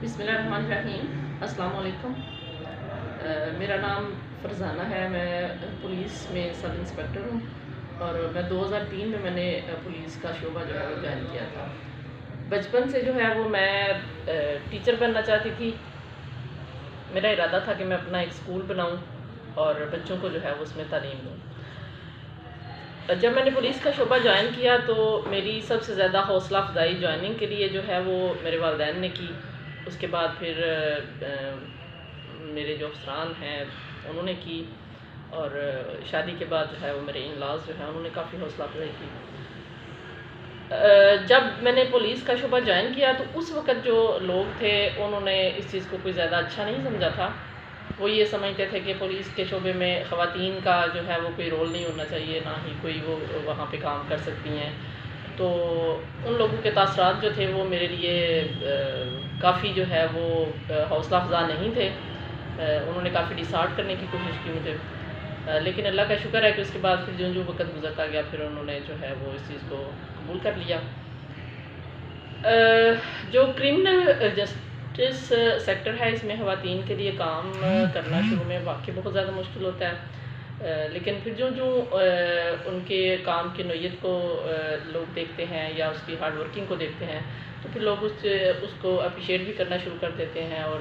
بسم اللہ الرحمن الرحیم۔ السلام علیکم۔ میرا نام فرزانہ ہے، میں پولیس میں سب انسپیکٹر ہوں اور میں 2003 میں نے پولیس کا شعبہ جو ہے وہ جوائن کیا تھا۔ بچپن سے جو ہے وہ میں ٹیچر بننا چاہتی تھی۔ میرا ارادہ تھا کہ میں اپنا ایک اسکول بناؤں اور بچوں کو جو ہے وہ اس میں تعلیم دوں۔ جب میں نے پولیس کا شعبہ جوائن کیا تو میری سب سے زیادہ حوصلہ افزائی جوائننگ کے لیے جو ہے وہ میرے والدین نے کی۔ اس کے بعد پھر میرے جو افسران ہیں انہوں نے کی، اور شادی کے بعد جو ہے وہ میرے ان لاز جو ہیں انہوں نے کافی حوصلہ افزائی کی۔ جب میں نے پولیس کا شعبہ جوائن کیا تو اس وقت جو لوگ تھے انہوں نے اس چیز کو کوئی زیادہ اچھا نہیں سمجھا تھا۔ وہ یہ سمجھتے تھے کہ پولیس کے شعبے میں خواتین کا جو ہے وہ کوئی رول نہیں ہونا چاہیے، نہ ہی کوئی وہ وہاں پہ کام کر سکتی ہیں۔ تو ان لوگوں کے تاثرات جو تھے وہ میرے لیے کافی جو ہے وہ حوصلہ افزا نہیں تھے۔ انہوں نے کافی ڈسہارٹ کرنے کی کوشش کی مجھے، لیکن اللہ کا شکر ہے کہ اس کے بعد پھر جو وقت گزرتا گیا پھر انہوں نے جو ہے وہ اس چیز کو قبول کر لیا۔ جو کرمنل جسٹس سیکٹر ہے اس میں خواتین کے لیے کام کرنا شروع میں واقعی بہت زیادہ مشکل ہوتا ہے، لیکن پھر جو ان کے کام کی نوعیت کو لوگ دیکھتے ہیں یا اس کی ہارڈ ورکنگ کو دیکھتے ہیں تو پھر لوگ اس کو اپریشیٹ بھی کرنا شروع کر دیتے ہیں۔ اور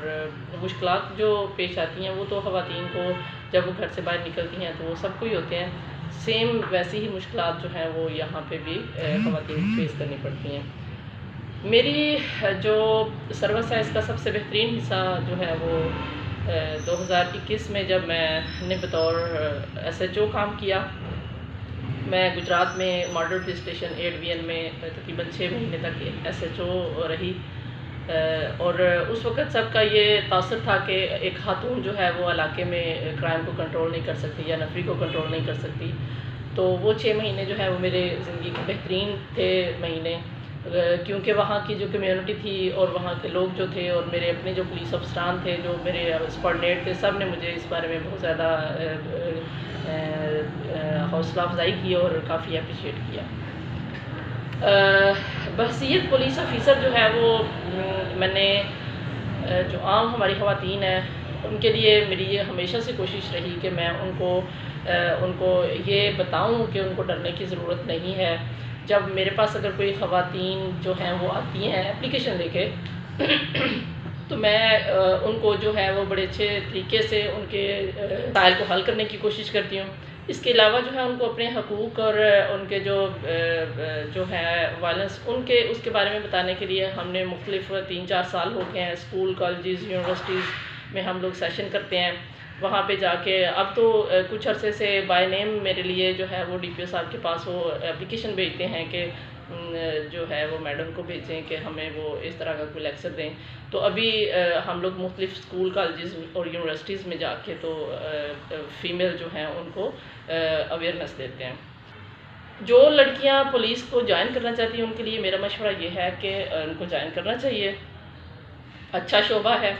مشکلات جو پیش آتی ہیں وہ تو خواتین کو جب وہ گھر سے باہر نکلتی ہیں تو وہ سب کو ہی ہوتے ہیں، سیم ویسی ہی مشکلات جو ہیں وہ یہاں پہ بھی خواتین کو فیس کرنی پڑتی ہیں۔ میری جو سروس ہے اس کا سب سے بہترین حصہ جو ہے وہ 2021 میں جب میں نے بطور SHO کام کیا۔ میں گجرات میں ماڈل پولیس اسٹیشن 8 میں تقریباً 6 مہینے تک SHO رہی، اور اس وقت سب کا یہ تاثر تھا کہ ایک خاتون جو ہے وہ علاقے میں کرائم کو کنٹرول نہیں کر سکتی یا نفری کو کنٹرول نہیں کر سکتی۔ تو وہ 6 مہینے جو ہے وہ میرے زندگی کے بہترین تھے مہینے، کیونکہ وہاں کی جو کمیونٹی تھی اور وہاں کے لوگ جو تھے اور میرے اپنے جو پولیس افسران تھے جو میرے سبارڈینیٹ تھے، سب نے مجھے اس بارے میں بہت زیادہ حوصلہ افزائی کی اور کافی اپریشیٹ کیا۔ بحیثیت پولیس آفیسر جو ہے وہ میں نے جو عام ہماری خواتین ہیں ان کے لیے میری یہ ہمیشہ سے کوشش رہی کہ میں ان کو یہ بتاؤں کہ ان کو ڈرنے کی ضرورت نہیں ہے۔ جب میرے پاس اگر کوئی خواتین جو ہیں وہ آتی ہیں اپلیکیشن لے کے تو میں ان کو جو ہے وہ بڑے اچھے طریقے سے ان کے مسائل کو حل کرنے کی کوشش کرتی ہوں۔ اس کے علاوہ جو ہے ان کو اپنے حقوق اور ان کے جو ہے وائلنس اس کے بارے میں بتانے کے لیے ہم نے مختلف 3-4 سال ہو گئے ہیں اسکول، کالجز، یونیورسٹیز میں ہم لوگ سیشن کرتے ہیں۔ وہاں پہ جا کے اب تو کچھ عرصے سے بائی نیم میرے لیے جو ہے وہ DPO صاحب کے پاس وہ اپلیکیشن بھیجتے ہیں کہ جو ہے وہ میڈم کو بھیجیں کہ ہمیں وہ اس طرح کا کوئی لیکچر دیں۔ تو ابھی ہم لوگ مختلف اسکول، کالجز اور یونیورسٹیز میں جا کے تو فیمیل جو ہیں ان کو اویئرنیس دیتے ہیں۔ جو لڑکیاں پولیس کو جوائن کرنا چاہتی ہیں ان کے لیے میرا مشورہ یہ ہے کہ ان کو جوائن کرنا چاہیے۔ اچھا شعبہ ہے،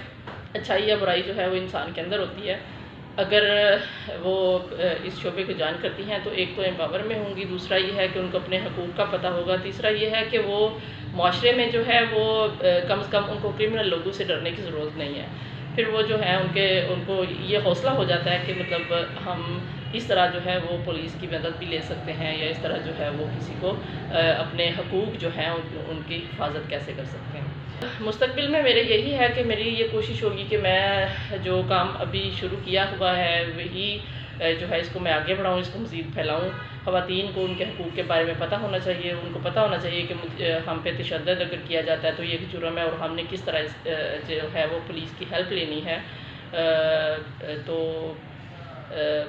اچھائی یا برائی جو ہے وہ انسان کے اندر ہوتی ہے۔ اگر وہ اس شعبے کو جوائن کرتی ہیں تو ایک تو امپاور میں ہوں گی، دوسرا یہ ہے کہ ان کو اپنے حقوق کا پتہ ہوگا، تیسرا یہ ہے کہ وہ معاشرے میں جو ہے وہ کم از کم ان کو کرمنل لوگوں سے ڈرنے کی ضرورت نہیں ہے۔ پھر وہ جو ہے ان کو یہ حوصلہ ہو جاتا ہے کہ مطلب ہم اس طرح جو ہے وہ پولیس کی مدد بھی لے سکتے ہیں، یا اس طرح جو ہے وہ کسی کو اپنے حقوق جو ہیں ان کی حفاظت کیسے کر سکتے ہیں۔ مستقبل میں میرے یہی ہے کہ میری یہ کوشش ہوگی کہ میں جو کام ابھی شروع کیا ہوا ہے وہی جو ہے اس کو میں آگے بڑھاؤں، اس کو مزید پھیلاؤں۔ خواتین کو ان کے حقوق کے بارے میں پتہ ہونا چاہیے، ان کو پتہ ہونا چاہیے کہ ہم پہ تشدد اگر کیا جاتا ہے تو یہ ایک جرم ہے اور ہم نے کس طرح جو ہے وہ پولیس کی ہیلپ لینی ہے۔ تو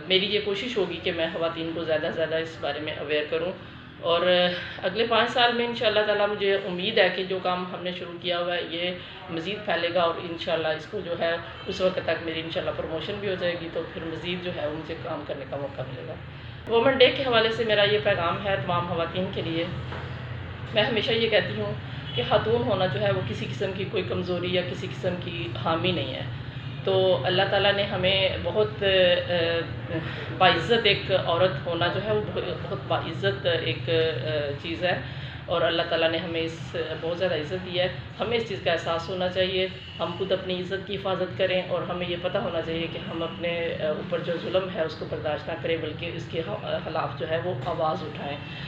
میری یہ کوشش ہوگی کہ میں خواتین کو زیادہ سے زیادہ اس بارے میں اویئر کروں، اور اگلے 5 سال میں انشاءاللہ تعالیٰ مجھے امید ہے کہ جو کام ہم نے شروع کیا ہوا ہے یہ مزید پھیلے گا، اور انشاءاللہ اس کو جو ہے اس وقت تک میری انشاءاللہ پروموشن بھی ہو جائے گی تو پھر مزید جو ہے وہ مجھے کام کرنے کا موقع ملے گا۔ وومن ڈے کے حوالے سے میرا یہ پیغام ہے تمام خواتین کے لیے۔ میں ہمیشہ یہ کہتی ہوں کہ خاتون ہونا جو ہے وہ کسی قسم کی کوئی کمزوری یا کسی قسم کی خامی نہیں ہے۔ تو اللہ تعالیٰ نے ہمیں بہت باعزت ایک عورت ہونا جو ہے وہ بہت باعزت ایک چیز ہے، اور اللہ تعالیٰ نے ہمیں اس بہت زیادہ عزت دی ہے. ہمیں اس چیز کا احساس ہونا چاہیے. ہم خود اپنی عزت کی حفاظت کریں اور ہمیں یہ پتہ ہونا چاہیے کہ ہم اپنے اوپر جو ظلم ہے اس کو برداشت نہ کریں، بلکہ اس کے خلاف جو ہے وہ آواز اٹھائیں.